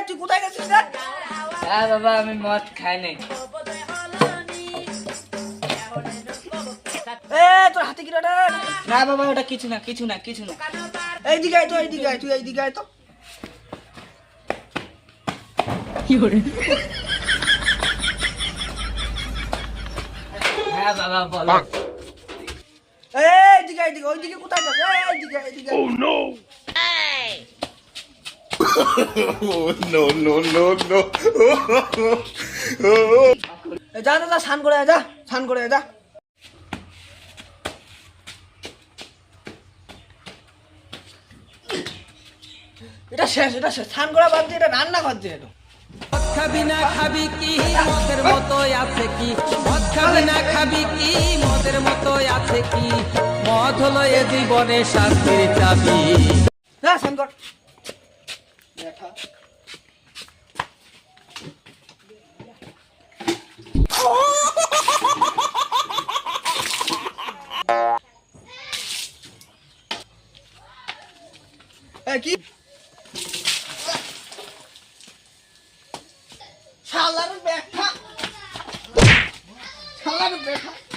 তুই কোথায় গেছিস রে? হ্যাঁ বাবা আমি মদ খাই নাই। তোর হাতে কি রে? না বাবা ওটা কিছু না কিছু না কিছু না। এইদিকে আয় তো, এইদিকে আয়, তুই এইদিকে আয় তো। হ্যাঁ বাবা বলো। এইদিকে এইদিকে, ওইদিকে কোথায় যাবে? এইদিকে এইদিকে। Oh no no no no! যা যা যা, স্নান করে আয়, যা স্নান করে আয়, যা। এটা শেষ, এটা শেষ। স্নান করা বাদ দিয়ে এটা রান্না করছে। এটা খাবি না খাবি কি মদের মতো আছে কি? মদ খাবি না খাবি কি মদের মতো আছে কি? মদ হলো এ জীবনে শান্তির চাবি। যা স্নান কর। দেখা কি শালার ব্যাখ্যা, শালার ব্যাখ্যা।